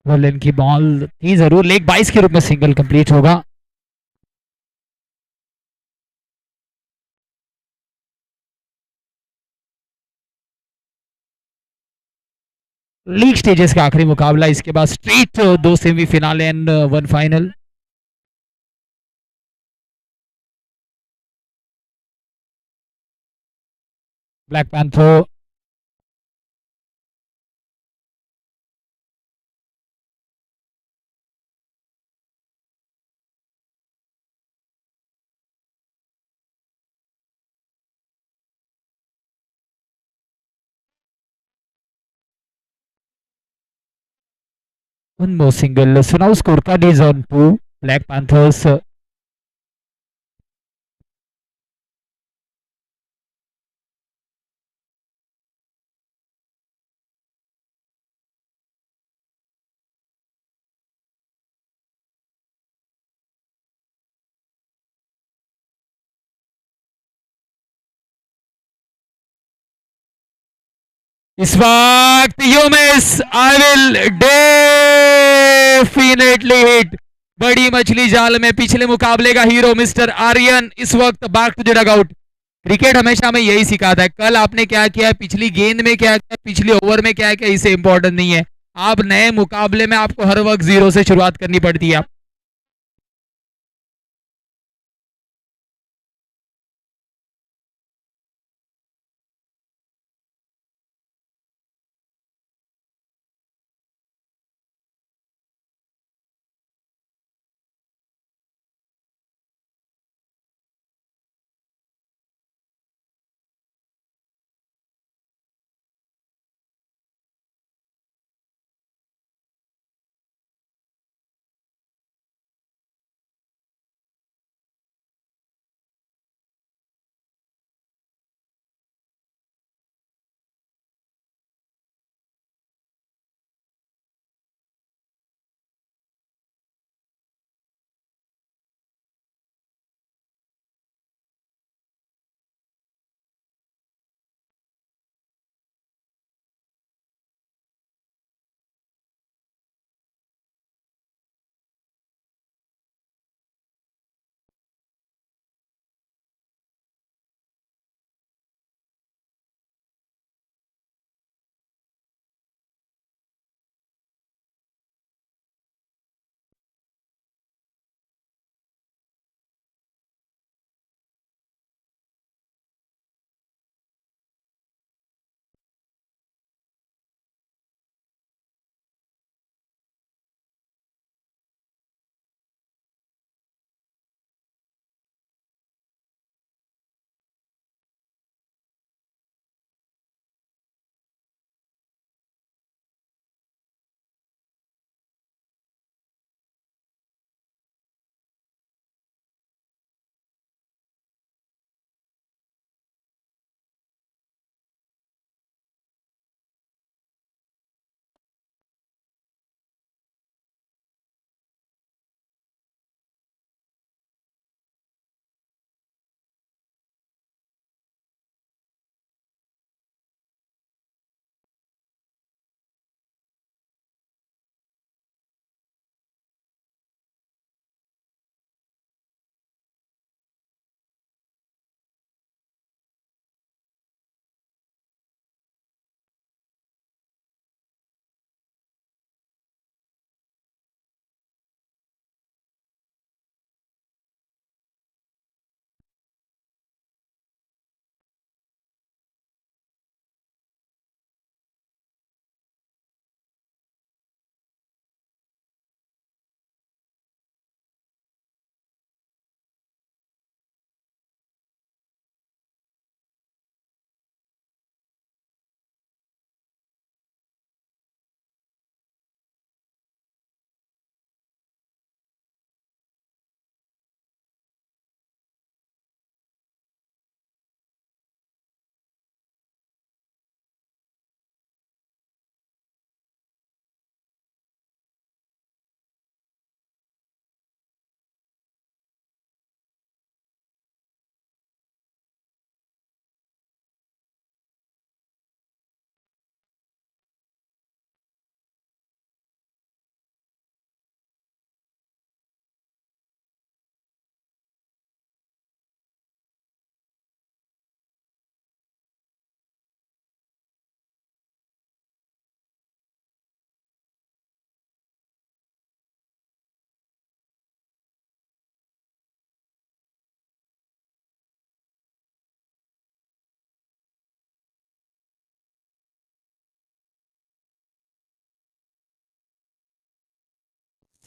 वॉलन की बॉल थी जरूर, लेग 22 के रूप में सिंगल कंप्लीट होगा। लीग स्टेजेस का आखिरी मुकाबला, इसके बाद स्ट्रेट दो semifinal and one final. Black panther one more single. So now scorecard is on to Black Panthers. इस वक्त you miss, I will definitely hit. बड़ी मछली जाल में पिछले मुकाबले का हीरो मिस्टर आर्यन इस वक्त back to the dugout. Cricket हमेशा हमें यही सिखाता है, कल आपने क्या किया है, पिछली गेंद में क्या किया, पिछले ओवर में क्या किया, इसे इंपॉर्टेंट नहीं है। आप नए मुकाबले में आपको हर वक्त जीरो से शुरुआत करनी पड़ती है।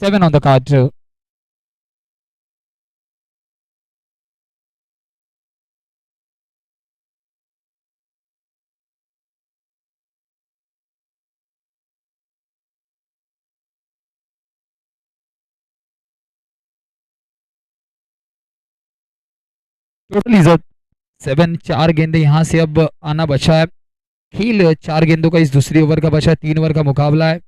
7 on the card. टोटल इज्जत 7, 4 गेंदे यहाँ से अब आना बचा है। खेल 4 गेंदों का इस दूसरी ओवर का बचा है, 3 ओवर का मुकाबला है।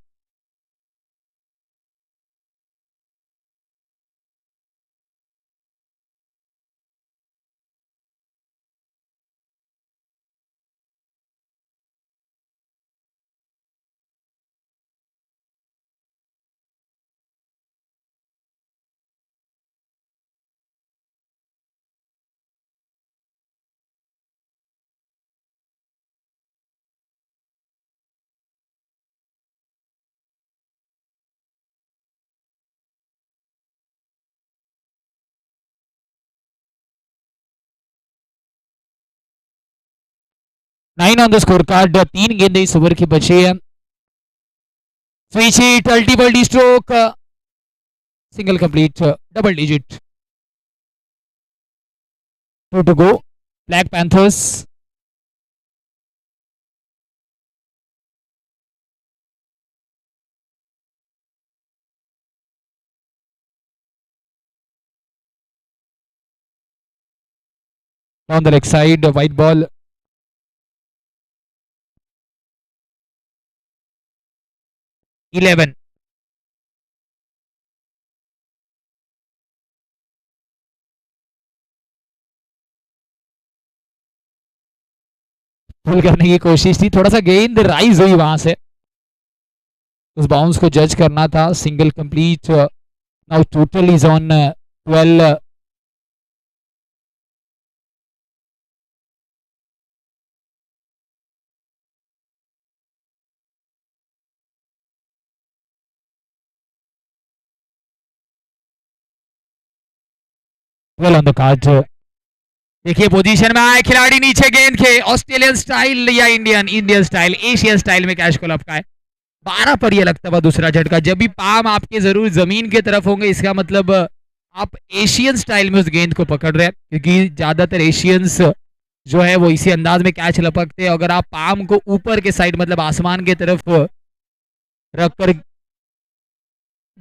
Nine on the score card, 3 गेंदे इस ओवर की बची है। स्विच हिट, अल्टी बल्टी stroke, single complete, double digit. 2 to go, Black Panthers। On the leg side, white ball। Eleven. Pull करने की कोशिश थी, थोड़ा सा गेंद राइज हुई वहां से, उस बाउंस को जज करना था। Single complete. Now total is on 12। Well on the card. देखिए पोजीशन में आए खिलाड़ी, नीचे गेंद के, ऑस्ट्रेलियन स्टाइल या इंडियन स्टाइल, एशियन स्टाइल में कैच को लपका है। 12 पर यह लगता हुआ दूसरा झटका। जब भी पाम आपके जरूर जमीन की तरफ होंगे, इसका मतलब आप एशियन स्टाइल में उस गेंद को पकड़ रहे हैं, क्योंकि ज्यादातर एशियंस जो है वो इसी अंदाज में कैच लपकते हैं। अगर आप पाम को ऊपर के साइड मतलब आसमान की तरफ रखकर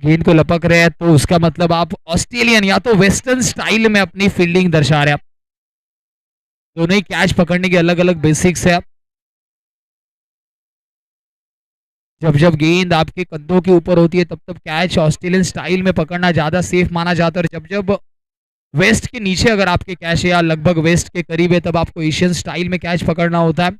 गेंद को लपक रहे हैं, तो उसका मतलब आप ऑस्ट्रेलियन या तो वेस्टर्न स्टाइल में अपनी फील्डिंग दर्शा रहे हैं। दोनों ही कैच पकड़ने के अलग अलग बेसिक्स है। जब जब गेंद आपके कंधों के ऊपर होती है, तब तब कैच ऑस्ट्रेलियन स्टाइल में पकड़ना ज्यादा सेफ माना जाता है। और जब जब वेस्ट के नीचे अगर आपके कैच है या लगभग वेस्ट के करीब है, तब आपको एशियन स्टाइल में कैच पकड़ना होता है।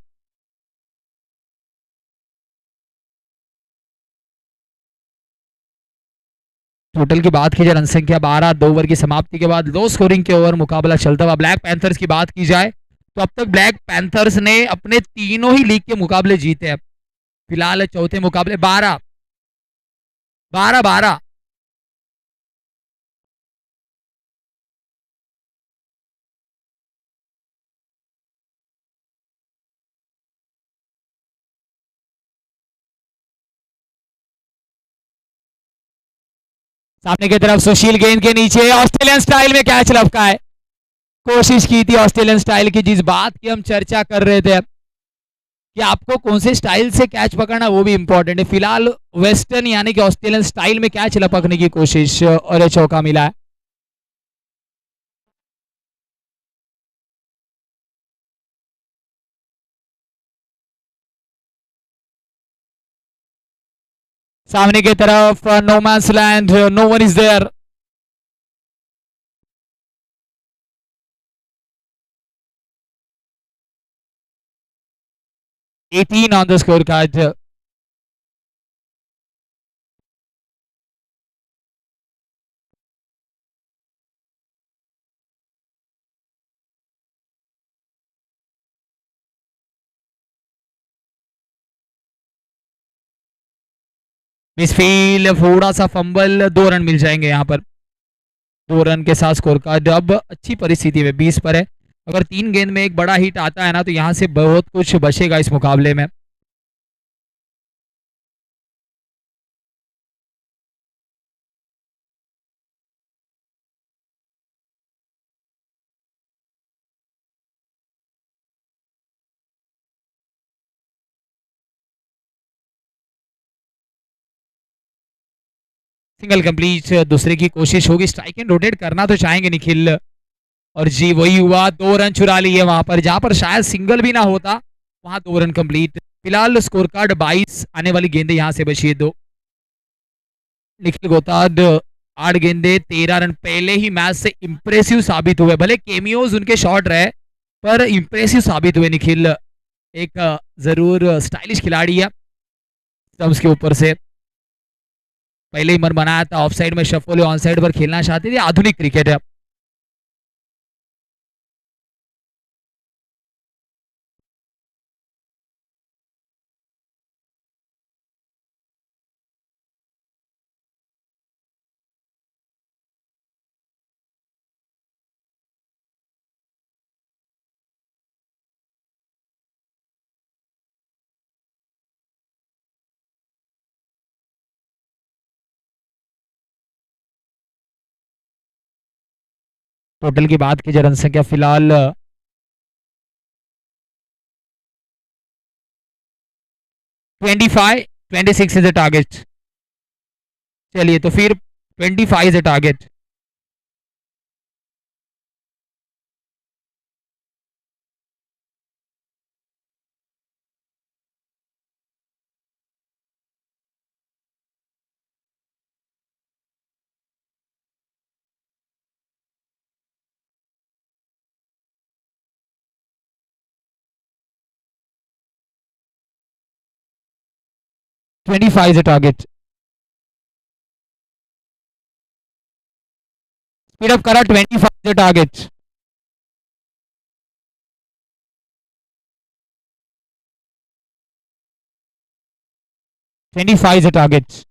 टोटल की बात की जाए, रन संख्या 12, 2 ओवर की समाप्ति के बाद लो स्कोरिंग के ओवर मुकाबला चलता हुआ। ब्लैक पैंथर्स की बात की जाए तो अब तक ब्लैक पैंथर्स ने अपने तीनों ही लीग के मुकाबले जीते हैं। फिलहाल चौथे मुकाबले 12 12 12। सामने की तरफ सुशील गेंद के नीचे, ऑस्ट्रेलियन स्टाइल में कैच लपका है। कोशिश की थी ऑस्ट्रेलियन स्टाइल की, जिस बात की हम चर्चा कर रहे थे कि आपको कौन से स्टाइल से कैच पकड़ना, वो भी इंपॉर्टेंट है। फिलहाल वेस्टर्न यानी कि ऑस्ट्रेलियन स्टाइल में कैच लपकने की कोशिश, और चौका मिला है। सामने की तरफ no man's land, no one is there. Eighteen on the scorecard. Misfield, थोड़ा सा फंबल, 2 रन मिल जाएंगे यहाँ पर। 2 रन के साथ स्कोर कार्ड अब अच्छी परिस्थिति में 20 पर है। अगर 3 गेंद में एक बड़ा हिट आता है ना, तो यहाँ से बहुत कुछ बचेगा इस मुकाबले में। सिंगल कंप्लीट, दूसरे की कोशिश होगी, स्ट्राइक एंड रोटेट करना तो चाहेंगे निखिल, और जी वही हुआ, 2 रन चुरा लिए वहां पर, जहां पर शायद सिंगल भी ना होता वहां 2 रन कंप्लीट। फिलहाल स्कोर कार्ड 22, आने वाली गेंदे यहां से बची है 2। निखिल गोताद 8 गेंदे 13 रन, पहले ही मैच से इंप्रेसिव साबित हुए, भले केमियोज उनके शॉट रहे पर इंप्रेसिव साबित हुए निखिल। एक जरूर स्टाइलिश खिलाड़ी है, स्टंप्स के ऊपर से पहले ही मन बनाया था, ऑफ साइड में शफल ऑन साइड पर खेलना चाहते थे, आधुनिक क्रिकेट है। टोटल की बात की जाए रन संख्या फिलहाल 25, 26 इज द टारगेट। चलिए तो फिर 25 is the target. Twenty five is the target. Speed up करा, 25 is the target. 25 is the target.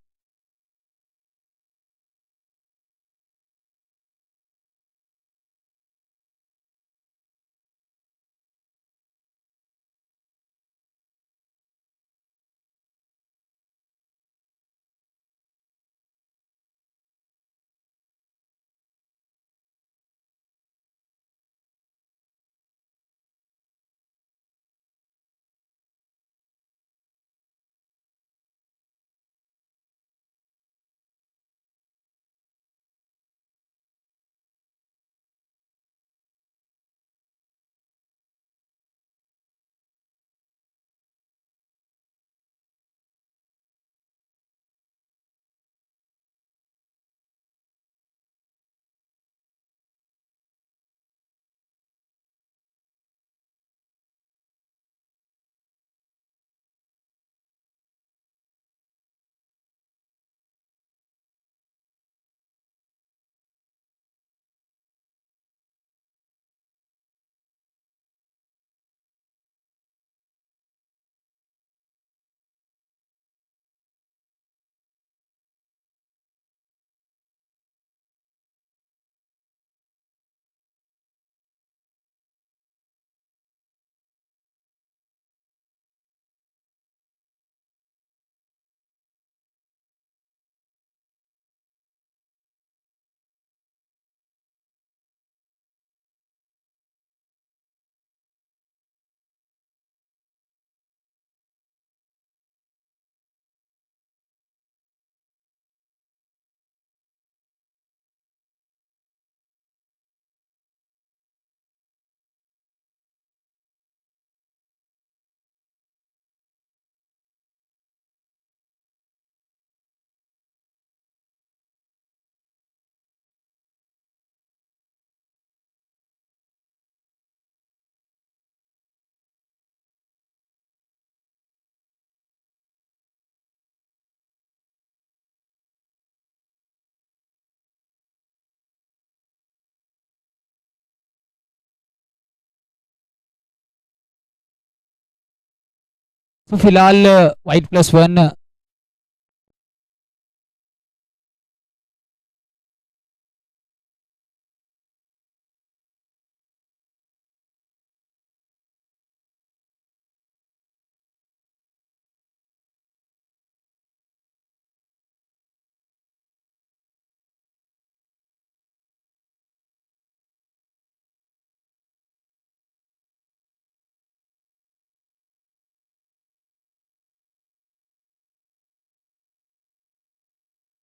तो फिलहाल white+1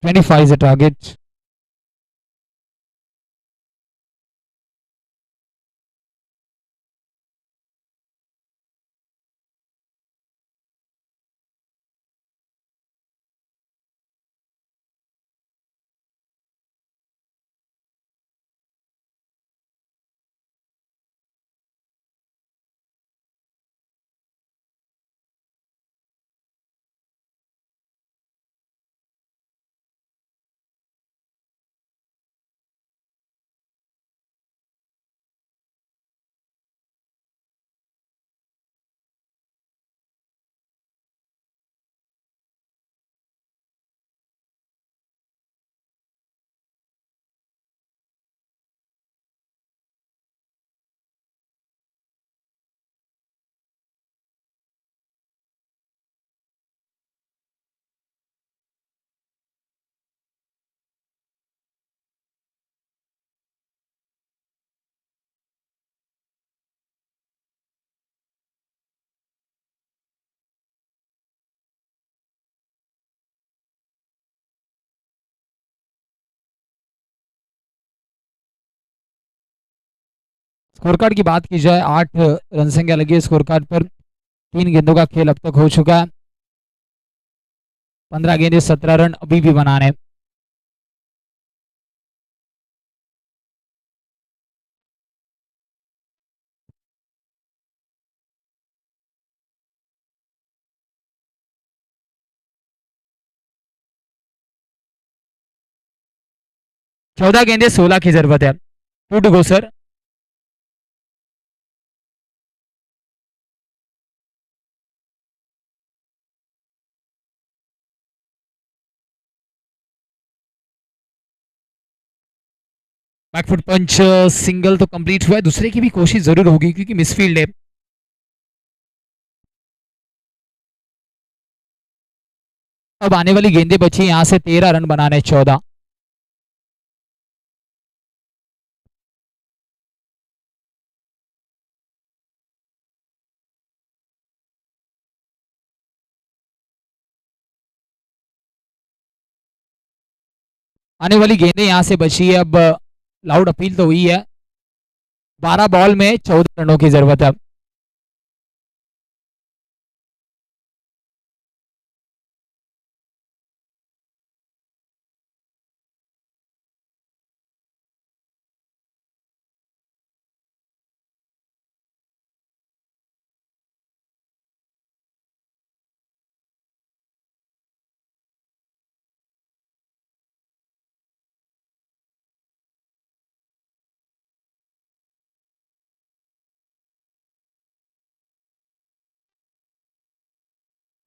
25 is the target. Score card की बात की जाए 8 रन संख्या लगी है स्कोर कार्ड पर। 3 गेंदों का खेल अब तक हो चुका है। 15 गेंदे 17 रन अभी भी बनाने। चौदह गेंदे 16 की जरूरत है। Two to go sir. Backfoot punch single तो कंप्लीट हुआ है। दूसरे की भी कोशिश जरूर होगी क्योंकि मिसफील्ड है। अब आने वाली गेंदें बची यहां से 13 रन बनाने 14। आने वाली गेंदें यहां से बची है। अब लाउड अपील तो हुई है। 12 बॉल में 14 रनों की जरूरत है।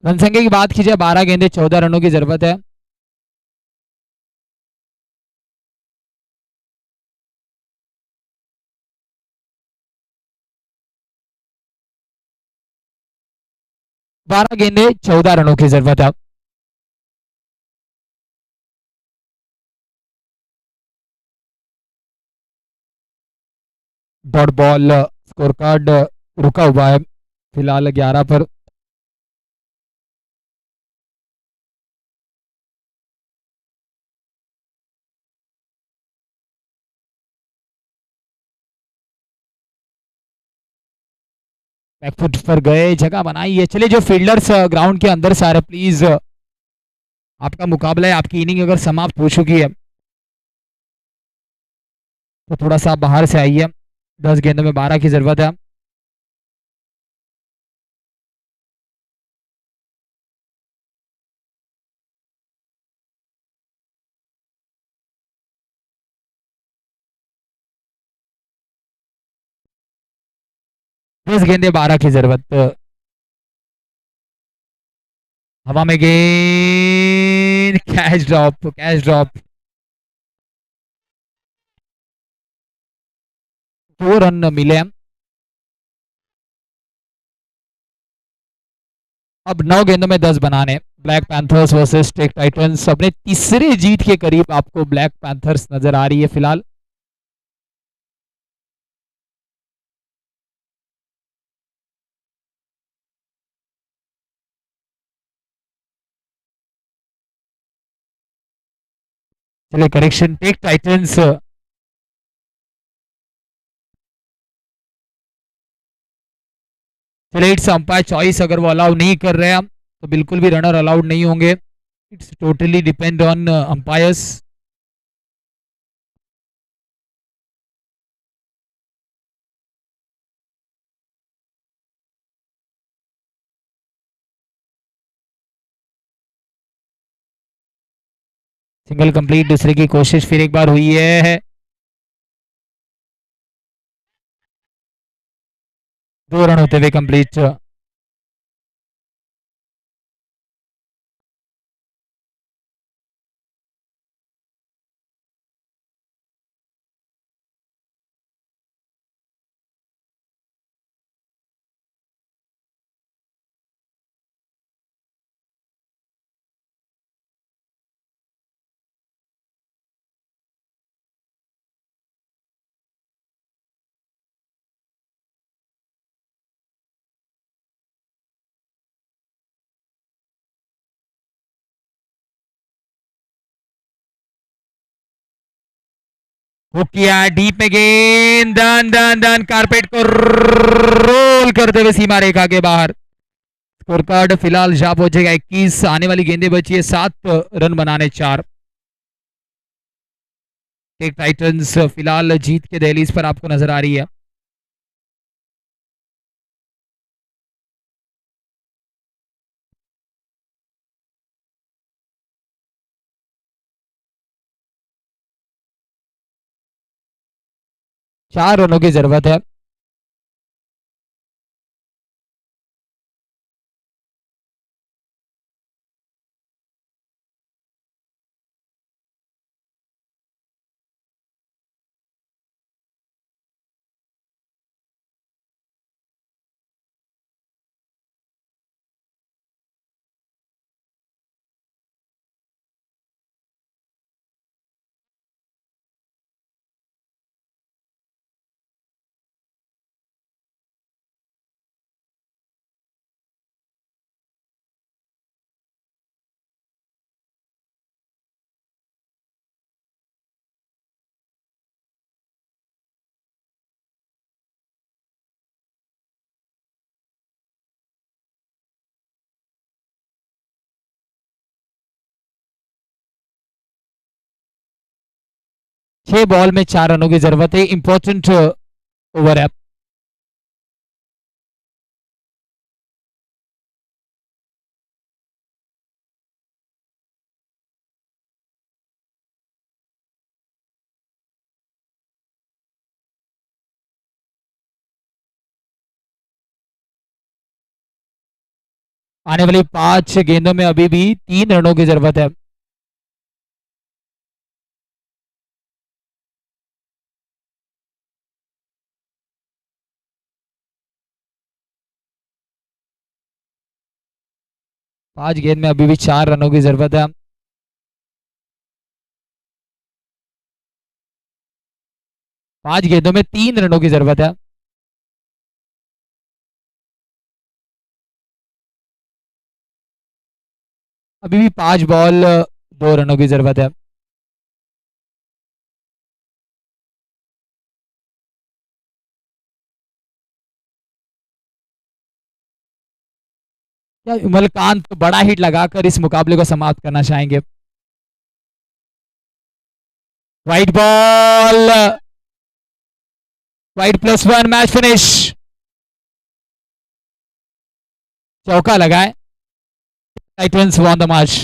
रन संख्या की बात की जाए 12 गेंदे 14 रनों की जरूरत है। बारह गेंदे 14 रनों की जरूरत है। डॉट बॉल स्कोर कार्ड रुका हुआ है फिलहाल 11 पर। बैकफुट पर गए जगह बनाई है। चलिए जो फील्डर्स ग्राउंड के अंदर से आ रहे प्लीज आपका मुकाबला है। आपकी इनिंग अगर समाप्त हो चुकी है तो थोड़ा सा आप बाहर से आइए। 10 गेंदों में 12 की जरूरत है। दस गेंदे 12 की जरूरत। हवा में गेंद catch drop catch drop. 2 run मिले। अब 9 गेंदों में 10 बनाने। Black panthers versus tech titans. अपने तीसरे जीत के करीब आपको ब्लैक पैंथर्स नजर आ रही है फिलहाल। चलिए करेक्शन, टेक टाइटंस चलिए इट्स अंपायर चॉइस, अगर वो अलाउ नहीं कर रहे हैं तो बिल्कुल भी रनर अलाउड नहीं होंगे. It's totally depend on umpires. Single complete, दूसरे की कोशिश फिर एक बार हुई है. 2 रन होते हुए कंप्लीट. वो किया डीप में गेंद, डन डन डन, कारपेट को रोल करते हुए सीमा रेखा के बाहर. स्कोर कार्ड फिलहाल जा पहुंचेगा 21. आने वाली गेंदें बची है 7 रन बनाने 4. टेक टाइटंस फिलहाल जीत के दहलीज पर आपको नजर आ रही है. चार रनों की जरूरत है. छह बॉल में 4 रनों की जरूरत है. इंपॉर्टेंट ओवर है. आने वाली 5 गेंदों में अभी भी 3 रनों की जरूरत है. पांच गेंद में अभी भी 4 रनों की जरूरत है. पांच गेंदों में 3 रनों की जरूरत है. अभी भी 5 बॉल 2 रनों की जरूरत है. क्या उमलकांत बड़ा हिट लगाकर इस मुकाबले को समाप्त करना चाहेंगे? White ball, white +1, match finish. चौका लगाए, टाइटंस वॉन द मैच.